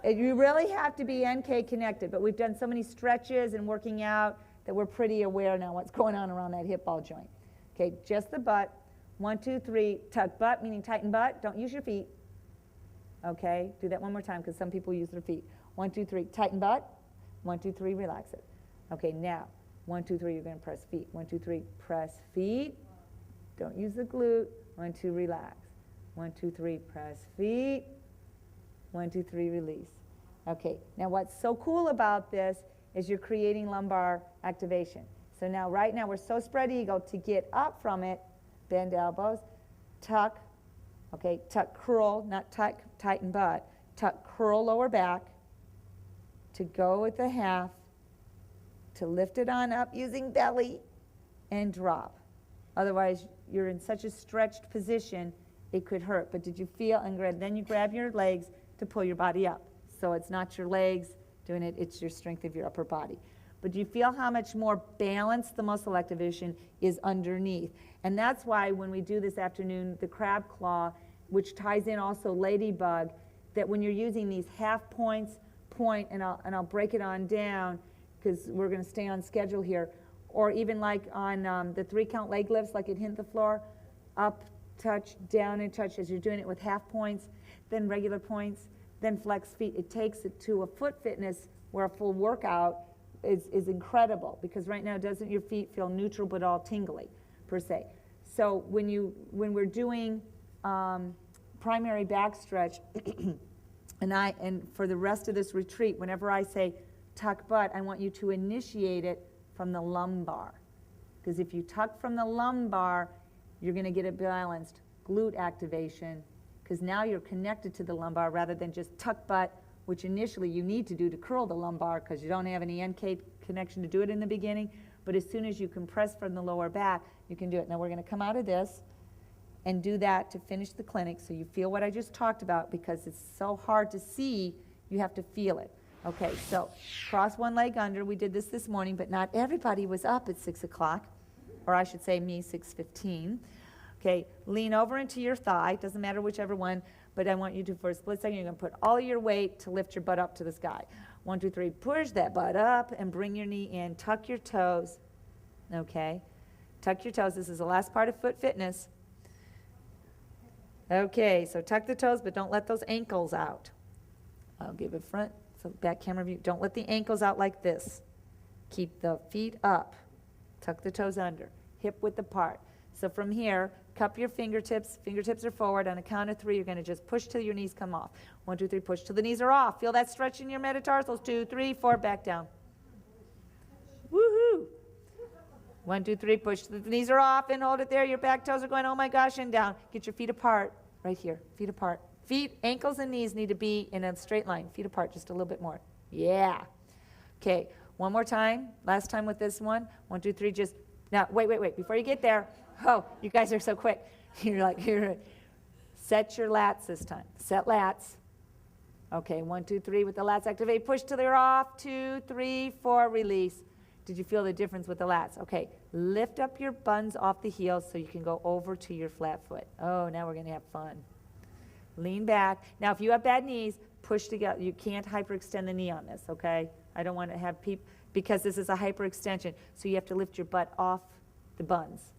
Speaker 1: You really have to be NK connected, but we've done so many stretches and working out that we're pretty aware now what's going on around that hip ball joint. Okay, just the butt. 1, 2, 3, tuck butt, meaning tighten butt. Don't use your feet. Okay, do that one more time because some people use their feet. 1, 2, 3, tighten butt. 1, 2, 3, relax it. Okay, now, 1, 2, 3, you're going to press feet. 1, 2, 3, press feet. Don't use the glute. 1, 2, relax. 1, 2, 3, press feet. 1, 2, 3, release. Okay, now what's so cool about this is you're creating lumbar activation. So now, right now, we're so spread eagle to get up from it. Bend elbows, tuck, okay, tuck, curl, not tuck, tighten butt, tuck, curl lower back, to go with the half, to lift it on up using belly, and drop. Otherwise, you're in such a stretched position, it could hurt. But did you feel, and then you grab your legs to pull your body up. So it's not your legs doing it, it's your strength of your upper body. But do you feel how much more balanced the muscle activation is underneath? And that's why when we do this afternoon, the crab claw, which ties in also ladybug, that when you're using these half points, point, and I'll break it on down because we're going to stay on schedule here, or even like on the 3-count leg lifts, like it hit the floor, up touch, down and touch as you're doing it with half points, then regular points, then flex feet. It takes it to a foot fitness where a full workout is incredible, because right now doesn't your feet feel neutral but all tingly per se. So when we're doing primary back stretch, and for the rest of this retreat, whenever I say tuck butt, I want you to initiate it from the lumbar. Because if you tuck from the lumbar, you're going to get a balanced glute activation, because now you're connected to the lumbar rather than just tuck butt, which initially you need to do to curl the lumbar because you don't have any NK connection to do it in the beginning. But as soon as you compress from the lower back, you can do it. Now we're going to come out of this and do that to finish the clinic so you feel what I just talked about, because it's so hard to see, you have to feel it. Okay, so cross one leg under. We did this morning, but not everybody was up at 6 o'clock, or I should say me, 6:15. Okay, lean over into your thigh. Doesn't matter whichever one, but I want you to, for a split second, you're going to put all your weight to lift your butt up to the sky. 1, 2, 3, push that butt up and bring your knee in. Tuck your toes. Okay, tuck your toes. This is the last part of foot fitness. Okay, so tuck the toes, but don't let those ankles out. I'll give it front, so back camera view. Don't let the ankles out like this. Keep the feet up. Tuck the toes under. Hip width apart. So from here, cup your fingertips. Fingertips are forward. On a count of 3, you're going to just push till your knees come off. 1, 2, 3, push till the knees are off. Feel that stretch in your metatarsals. 2, 3, 4, back down. Woohoo! 1, 2, 3, push till the knees are off and hold it there. Your back toes are going, oh my gosh, and down. Get your feet apart. Right here. Feet apart. Feet, ankles, and knees need to be in a straight line. Feet apart just a little bit more. Yeah. Okay, one more time. Last time with this one. 1, 2, 3, just, now, wait. Before you get there, oh, you guys are so quick. You're like, here. Set your lats this time. Set lats. Okay, 1, 2, 3 with the lats activate. Push till they're off. 2, 3, 4, release. Did you feel the difference with the lats? Okay, lift up your buns off the heels so you can go over to your flat foot. Oh, now we're going to have fun. Lean back. Now, if you have bad knees, push together. You can't hyperextend the knee on this, okay? I don't want to have people, because this is a hyperextension, so you have to lift your butt off the buns.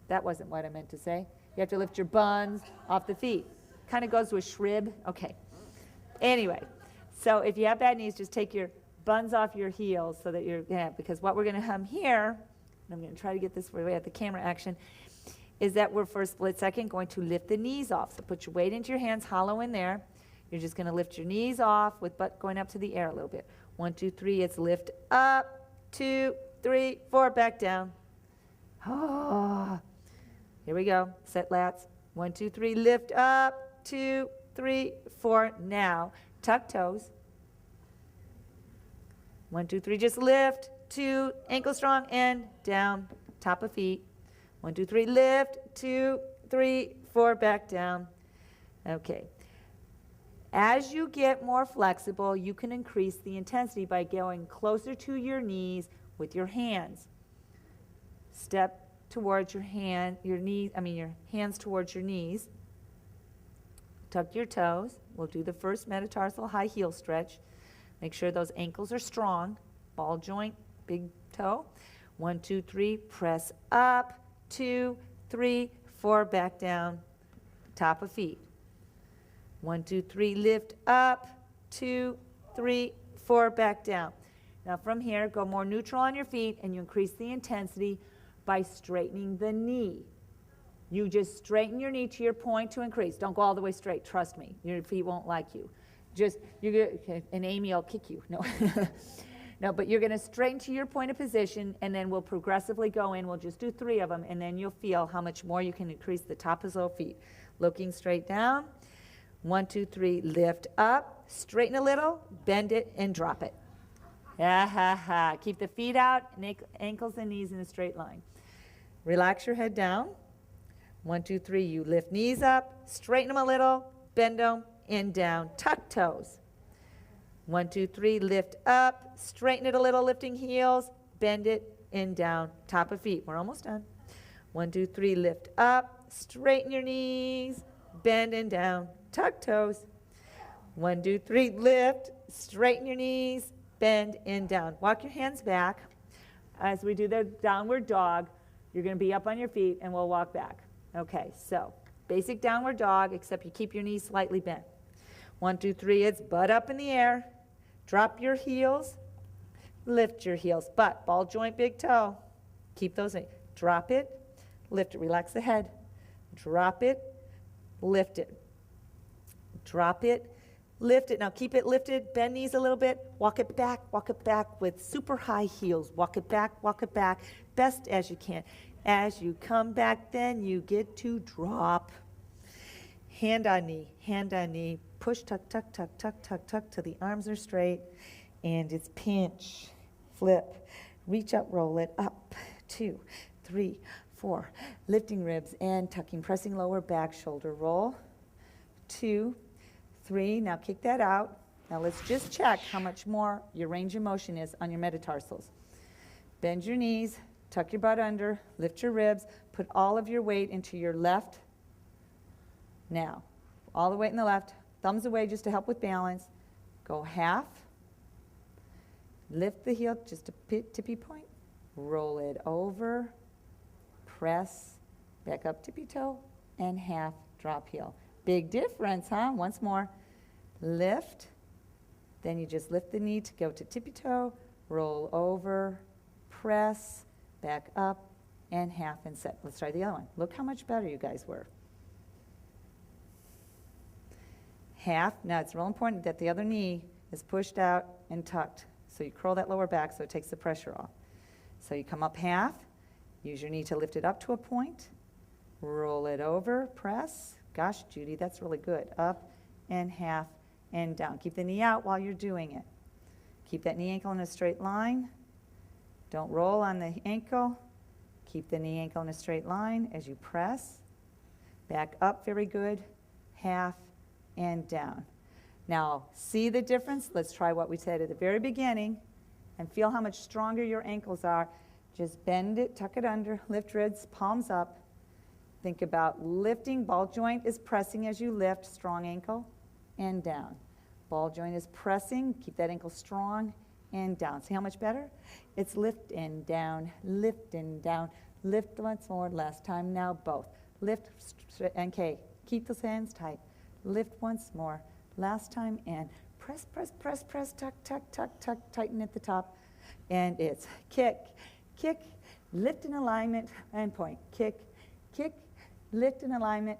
Speaker 1: That wasn't what I meant to say. You have to lift your buns off the feet. Kind of goes to a shrib. Okay. Anyway, so if you have bad knees, just take your buns off your heels so that you're, yeah, because what we're going to have here, and I'm going to try to get this way at the camera action, is that we're for a split second going to lift the knees off. So put your weight into your hands, hollow in there. You're just going to lift your knees off with butt going up to the air a little bit. 1, 2, 3, it's lift up. 2, 3, 4, back down. Oh. Here we go. Set lats. 1, 2, 3, lift up. 2, 3, 4. Now, tuck toes. 1, 2, 3, just lift. 2, ankle strong and down. Top of feet. 1, 2, 3, lift. 2, 3, 4, back down. Okay. As you get more flexible, you can increase the intensity by going closer to your knees with your hands. Step towards your hands towards your knees. Tuck your toes. We'll do the first metatarsal high heel stretch. Make sure those ankles are strong. Ball joint, big toe. 1, 2, 3, press up. 2, 3, 4, back down. Top of feet. 1, 2, 3, lift up. 2, 3, 4, back down. Now from here, go more neutral on your feet, and you increase the intensity by straightening the knee. You just straighten your knee to your point to increase. Don't go all the way straight, trust me. Your feet won't like you. And Amy will kick you. No. No, but you're going to straighten to your point of position, and then we'll progressively go in. We'll just do 3 of them, and then you'll feel how much more you can increase the top of those feet. Looking straight down. 1, 2, 3, lift up. Straighten a little, bend it, and drop it. Keep the feet out, ankles and knees in a straight line. Relax your head down. 1, 2, 3, you lift knees up, straighten them a little, bend them, and down. Tuck toes. 1, 2, 3, lift up, straighten it a little, lifting heels, bend it, and down. Top of feet. We're almost done. 1, 2, 3, lift up, straighten your knees, bend and down. Tuck toes. 1, 2, 3, lift, straighten your knees, bend and down. Walk your hands back. As we do the downward dog, you're going to be up on your feet, and we'll walk back. Okay, so basic downward dog, except you keep your knees slightly bent. 1, 2, 3, it's butt up in the air. Drop your heels, lift your heels. Butt, ball joint, big toe. Keep those in. Drop it, lift it, relax the head. Drop it, lift it. Drop it, lift it. Now keep it lifted, bend knees a little bit. Walk it back with super high heels. Walk it back, best as you can. As you come back, then you get to drop. Hand on knee, push, tuck, tuck, tuck, tuck, tuck, tuck till the arms are straight. And it's pinch, flip, reach up, roll it up. 2, 3, 4. Lifting ribs and tucking, pressing lower back, shoulder roll. 2, 3. Now kick that out. Now let's just check how much more your range of motion is on your metatarsals. Bend your knees, tuck your butt under, lift your ribs, put all of your weight into your left. Now, all the weight in the left, thumbs away just to help with balance. Go half. Lift the heel just a tippy point. Roll it over. Press. Back up tippy toe. And half drop heel. Big difference, huh? Once more. Lift. Then you just lift the knee to go to tippy toe. Roll over. Press. Back up. And half and set. Let's try the other one. Look how much better you guys were. Half. Now it's real important that the other knee is pushed out and tucked. So you curl that lower back so it takes the pressure off. So you come up half, use your knee to lift it up to a point, roll it over, press. Gosh, Judy, that's really good. Up and half and down. Keep the knee out while you're doing it. Keep that knee ankle in a straight line. Don't roll on the ankle. Keep the knee ankle in a straight line as you press. Back up, very good. Half and down. Now, see the difference? Let's try what we said at the very beginning and feel how much stronger your ankles are. Just bend it, tuck it under, lift ribs, palms up. Think about lifting. Ball joint is pressing as you lift, strong ankle, and down. Ball joint is pressing, keep that ankle strong, and down. See how much better? It's lift and down, lift and down. Lift once more, last time, now both. Lift, and keep those hands tight. Lift once more. Last time, and press, press, press, press, tuck, tuck, tuck, tuck, tighten at the top. And it's kick, kick, lift in alignment, and point. Kick, kick, lift in alignment.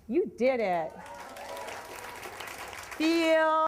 Speaker 1: You did it. Feel